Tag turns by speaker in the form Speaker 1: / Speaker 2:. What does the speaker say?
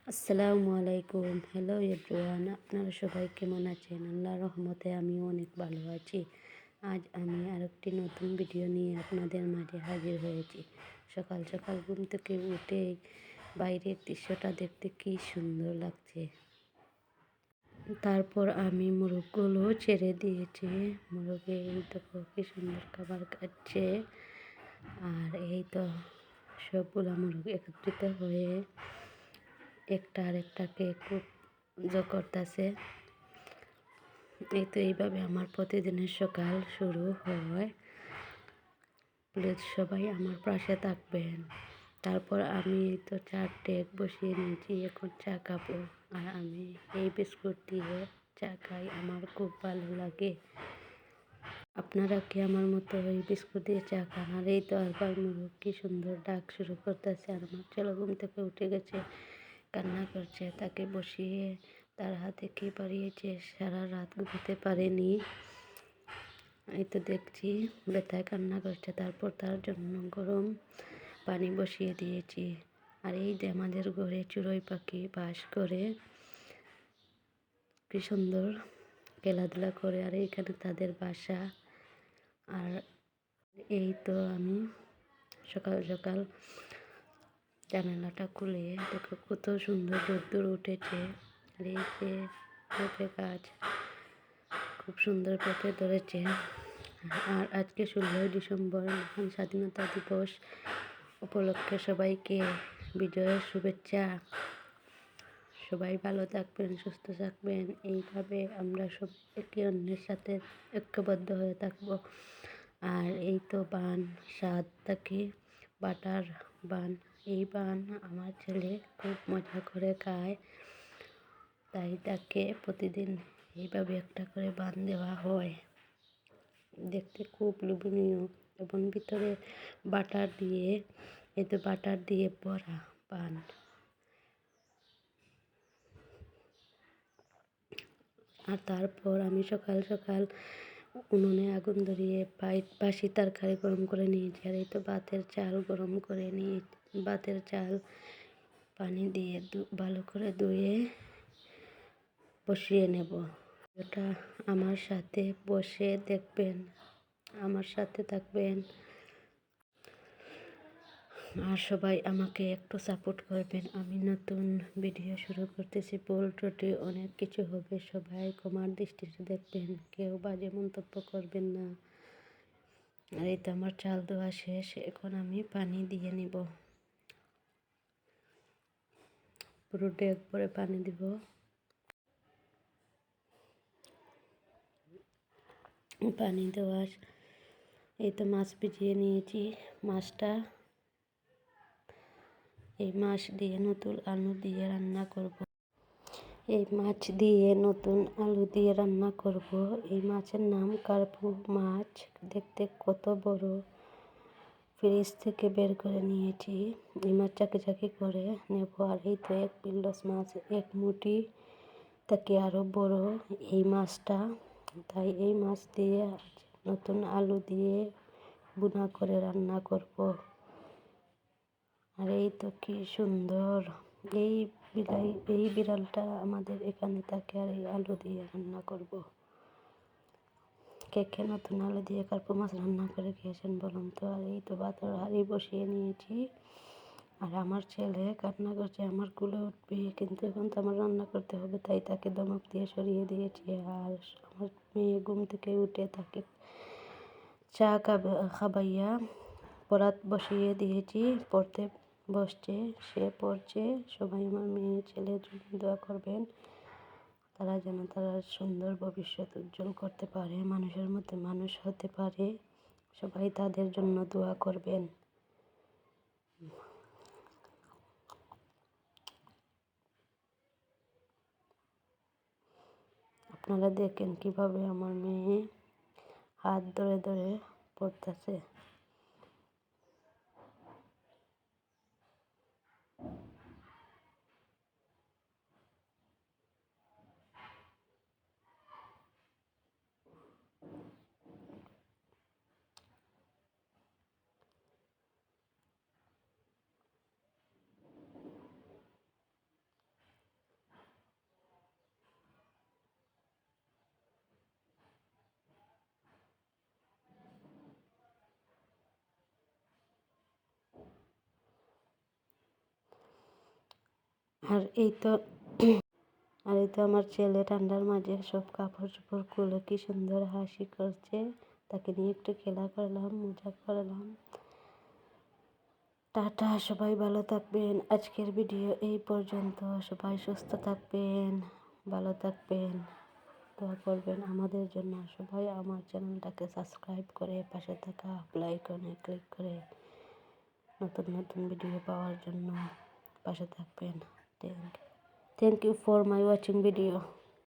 Speaker 1: আসসালামু আলাইকুম। Hello everyone, আপনারা সবাই কেমন আছেন? আল্লাহর রহমতে আমি অনেক ভালো আছি। আজ আমি আরেকটি নতুন ভিডিও নিয়ে আপনাদের মাঝে হাজির হয়েছি। সকাল সকাল ঘুম থেকে উঠে বাইরের দৃশ্যটা দেখতে কি সুন্দর লাগছে। তারপর আমি মোরগগুলো ছেড়ে দিয়েছি। মোরগে এই তো কি সুন্দর খাবার খাচ্ছে। আর এই তো সবগুলা মোরগ একত্রিত হয়ে একটা আরেকটাকে খুব করতেছে। এই তো এইভাবে আমার প্রতিদিনের সকাল শুরু হয়। প্লিজ সবাই আমার পাশে থাকবেন। তারপর আমি এই তো চার ডেক বসিয়ে নিয়েছি, এখন চা খাবো। আর আমি এই বিস্কুট দিয়ে চা খাই, আমার খুব ভালো লাগে। আপনারা কি আমার মতো ওই বিস্কুট দিয়ে চা খান? আর এই তো আরবার মুরগ কি সুন্দর ডাক শুরু করতেছে। আর আমার ছেলে ঘুম থেকে উঠে গেছে, কান্না করছে। তাকে বসিয়ে তার হাতে কি পারিয়েছে, সারা রাত ঘুমাতে পারেনি। এই তো দেখছি ব্যথায় কান্না করছে। তারপর তার জন্য গরম পানি বসিয়ে দিয়েছি। আর এই যে আমাদের ঘরে চড়ুই পাখি বাস করে, কি সুন্দর খেলাধুলা করে। আর এইখানে তাদের বাসা। আর এই তো আমি সকাল সকাল জানালাটা খুলে দেখো কত সুন্দর রোদ্দুর উঠেছে। আর এই যে পেঁপে গাছ, খুব সুন্দর পেঁপে ধরেছে। আর আজকে 16ই ডিসেম্বর, মহান স্বাধীনতা দিবস উপলক্ষে সবাইকে বিজয়ের শুভেচ্ছা। সবাই ভালো থাকবেন, সুস্থ থাকবেন। এইভাবে আমরা সব একে অন্যের সাথে ঐক্যবদ্ধ হয়ে থাকবো। আর এই তো বান স্বাদ থাকে, বাটার বান। এই বান আমার ছেলে খুব মজা করে খায়, তাই তাকে প্রতিদিন এইভাবে একটা করে বান দেওয়া হয়। দেখতে খুব লোভনীয় এবং ভিতরে বাটার দিয়ে, এতে বাটার দিয়ে ভরা পান। আর তারপর আমি সকাল সকাল উনুনে আগুন ধরিয়ে বাসি তরকারি গরম করে নিয়েছি। আর এই তো ভাতের চাল গরম করে নিয়ে, ভাতের চাল পানি দিয়ে ভালো করে ধুয়ে বসিয়ে নেব। ওটা আমার সাথে বসে দেখবেন, আমার সাথে থাকবেন। আর সবাই আমাকে একটু সাপোর্ট করবেন। আমি নতুন ভিডিও শুরু করতেছি, ভুল ত্রুটি অনেক কিছু হবে, সবাই ক্ষমার দৃষ্টিতে দেখবেন, কেউ বাজে মন্তব্য করবেন না। আর এই তো আমার চাল দেওয়া শেষ, এখন আমি পানি দিয়ে নিব। পুরো ডেক ভরে পানি দিব। পানি দেওয়া, এই তো মাছ ভিজিয়ে নিয়েছি। মাছটা, এই মাছ দিয়ে নতুন আলু দিয়ে রান্না করব। এই মাছ দিয়ে নতুন আলু দিয়ে রান্না করব। এই মাছের নাম কার্পু মাছ। দেখতে কত বড়, ফ্রিজ থেকে বের করে নিয়েছি। এই মাছ চাকি চাকি করে নেব। আর এই তো এক পিল্লস মাছ, এক মুঠি থেকে আরও বড় এই মাছটা। তাই এই মাছ দিয়ে নতুন আলু দিয়ে বুনা করে রান্না করব। আর এই তো কি সুন্দর, এই এই বিড়ালটা আমাদের এখানে থাকে। আর এই আলু দিয়ে রান্না করব। কে কে নতুন আলু দিয়ে কার্পু মাছ রান্না করে খেয়েছেন বলুন তো। আর এই তো ভাতের হাঁড়ি বসিয়ে নিয়েছি। আর আমার ছেলে কান্না করছে, আমার কুলে উঠবে, কিন্তু এখন তো আমার রান্না করতে হবে, তাই তাকে ধমক দিয়ে সরিয়ে দিয়েছি। আর আমার মেয়ে ঘুম থেকে উঠে তাকে চা খাবাইয়া পড়াত বসিয়ে দিয়েছি, পড়তে বসছে, সে পড়ছে। সবাই আমার মেয়ে ছেলের জন্য দোয়া করবেন, তারা যেন তারা সুন্দর ভবিষ্যৎ উজ্জ্বল করতে পারে, মানুষের মধ্যে মানুষ হতে পারে। সবাই তাদের জন্য দোয়া করবেন। আপনারা দেখেন কিভাবে আমার মেয়ে হাত ধরে ধরে পড়তেছে। আর এই তো আমার ছেলে ঠান্ডার মাঝে সব কাপড় চোপড় খুলে কি সুন্দর হাসি করছে, তাকে নিয়ে একটু খেলা করলাম, মজা করলাম। টাটা, সবাই ভালো থাকবেন। আজকের ভিডিও এই পর্যন্ত। সবাই সুস্থ থাকবেন, ভালো থাকবেন, দোয়া করবেন আমাদের জন্য। সবাই আমার চ্যানেলটাকে সাবস্ক্রাইব করে পাশে থাকা বেল আইকনে ক্লিক করে নতুন নতুন ভিডিও পাওয়ার জন্য পাশে থাকবেন। Thank you for my watching video.